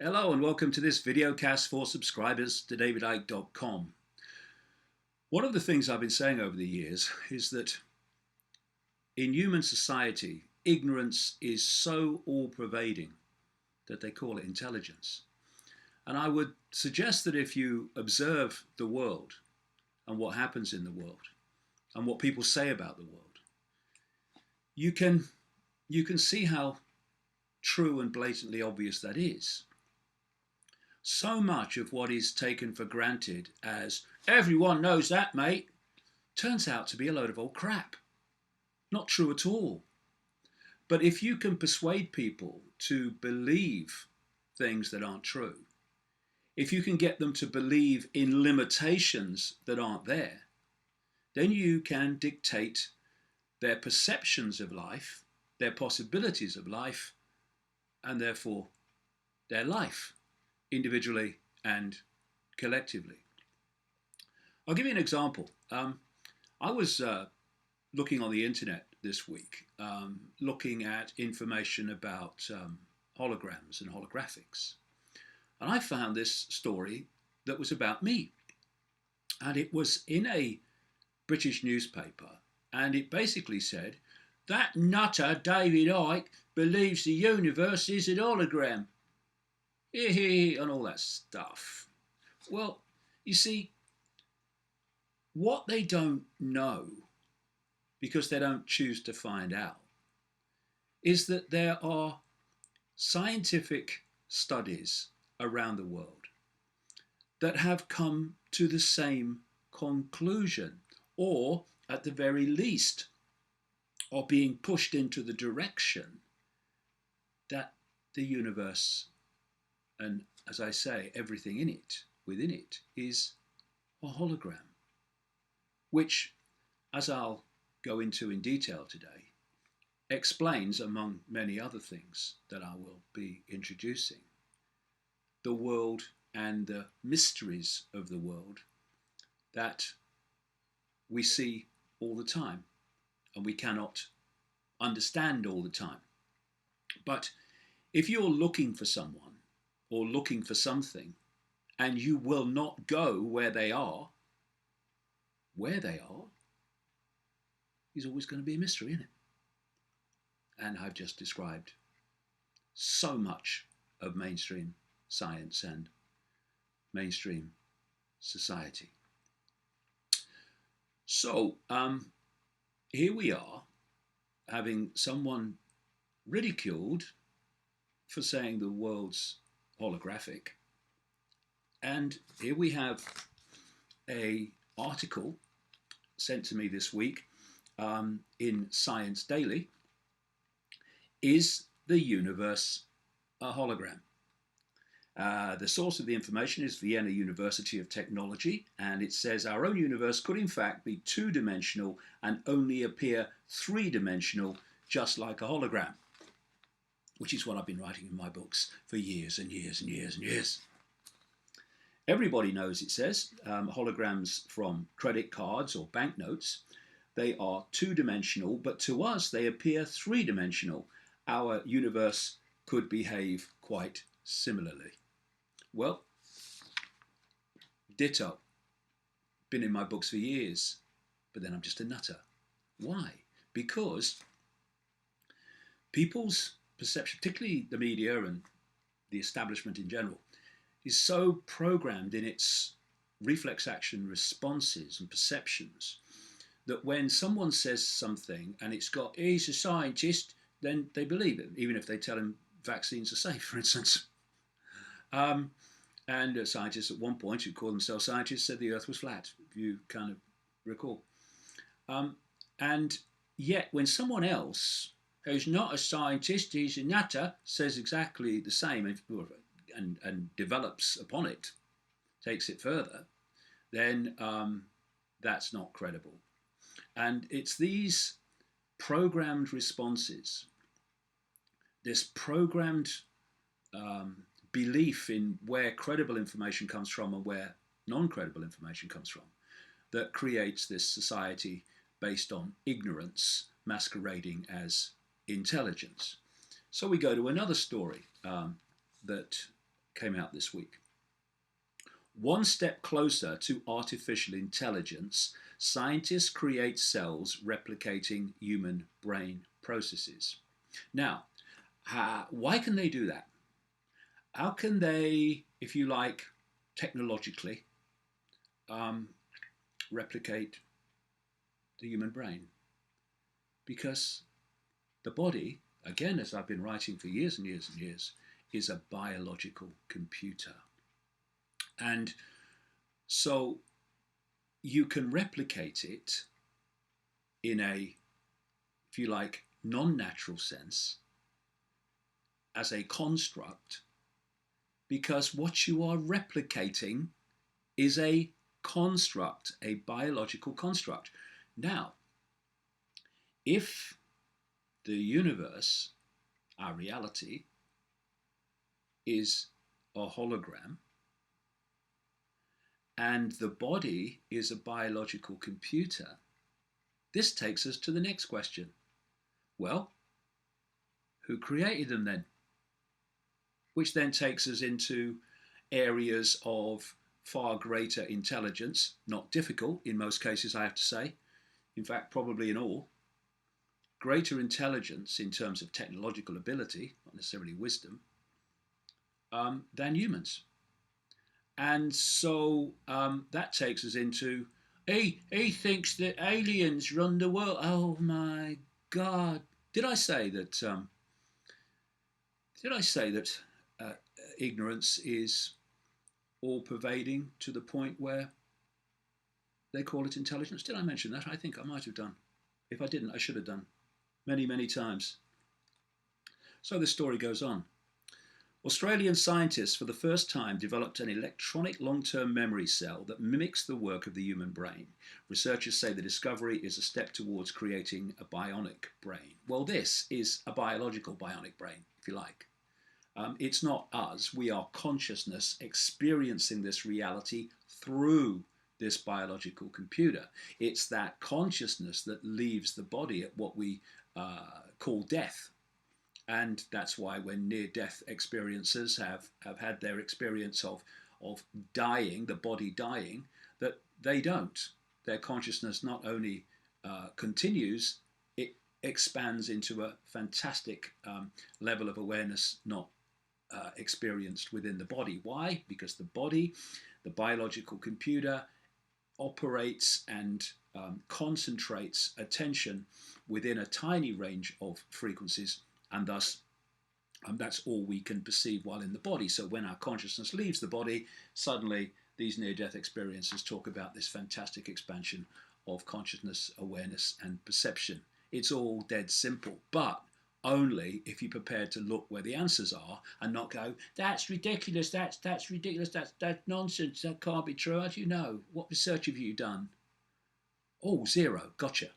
Hello and welcome to this videocast for subscribers to davidicke.com. One of the things I've been saying over the years is that in human society, ignorance is so all-pervading that they call it intelligence. And I would suggest that if you observe the world and what happens in the world and what people say about the world, you can see how true and blatantly obvious that is. So much of what is taken for granted as everyone knows that, mate, turns out to be a load of old crap. Not true at all. But if you can persuade people to believe things that aren't true, if you can get them to believe in limitations that aren't there, then you can dictate their perceptions of life, their possibilities of life, and therefore their life, individually and collectively. I'll give you an example. I was looking on the internet this week, looking at information about holograms and holographics. And I found this story that was about me. And it was in a British newspaper. And it basically said, that nutter David Icke believes the universe is an hologram. And all that stuff. Well, you see, what they don't know, because they don't choose to find out, is that there are scientific studies around the world that have come to the same conclusion, or at the very least are being pushed into the direction that the universe, and as I say, everything in it, within it, is a hologram, which, as I'll go into in detail today, explains, among many other things that I will be introducing, the world and the mysteries of the world that we see all the time and we cannot understand all the time. But if you're looking for someone or looking for something and you will not go where they are is always going to be a mystery, isn't it? And I've just described so much of mainstream science and mainstream society. So here we are, having someone ridiculed for saying the world's holographic, and here we have a article sent to me this week in Science Daily. Is the universe a hologram? The source of the information is Vienna University of Technology, and it says our own universe could in fact be two-dimensional and only appear three-dimensional, just like a hologram, which is what I've been writing in my books for years and years and years and years. Everybody knows, it says, holograms from credit cards or banknotes. They are two-dimensional, but to us they appear three-dimensional. Our universe could behave quite similarly. Well, ditto. Been in my books for years, but then I'm just a nutter. Why? Because people's perception, particularly the media and the establishment in general, is so programmed in its reflex action responses and perceptions that when someone says something and it's got, he's a scientist, then they believe it, even if they tell him vaccines are safe, for instance. And scientists at one point, who call themselves scientists, said the earth was flat, if you kind of recall. And yet when someone else, who's not a scientist, he's a nutter, says exactly the same and develops upon it, takes it further, then that's not credible. And it's these programmed responses, this programmed belief in where credible information comes from and where non-credible information comes from, that creates this society based on ignorance masquerading as intelligence. So we go to another story that came out this week. One step closer to artificial intelligence, scientists create cells replicating human brain processes. Now, why can they do that? How can they, if you like, technologically replicate the human brain? Because the body, again, as I've been writing for years and years and years, is a biological computer. And so you can replicate it in a, if you like, non-natural sense as a construct, because what you are replicating is a construct, a biological construct. Now, if the universe, our reality, is a hologram, and the body is a biological computer, this takes us to the next question. Well, who created them then? Which then takes us into areas of far greater intelligence, not difficult in most cases, I have to say, in fact, probably in all, greater intelligence in terms of technological ability, not necessarily wisdom, than humans. And so that takes us into, he thinks that aliens run the world. Oh my God. Did I say that ignorance is all-pervading to the point where they call it intelligence? Did I mention that? I think I might have done. If I didn't, I should have done. Many, many times. So the story goes on. Australian scientists for the first time developed an electronic long-term memory cell that mimics the work of the human brain. Researchers say the discovery is a step towards creating a bionic brain. Well, this is a biological bionic brain, if you like. It's not us. We are consciousness experiencing this reality through this biological computer. It's that consciousness that leaves the body at what we call death. And that's why when near-death experiencers have had their experience of dying, the body dying, that they don't. Their consciousness not only continues, it expands into a fantastic level of awareness not experienced within the body. Why? Because the body, the biological computer, operates and concentrates attention within a tiny range of frequencies, and thus that's all we can perceive while in the body. So when our consciousness leaves the body, suddenly these near-death experiences talk about this fantastic expansion of consciousness, awareness, and perception. It's all dead simple, but only if you're prepared to look where the answers are and not go, that's ridiculous, that's ridiculous, that's nonsense, that can't be true. How do you know? What research have you done? Oh, zero, gotcha.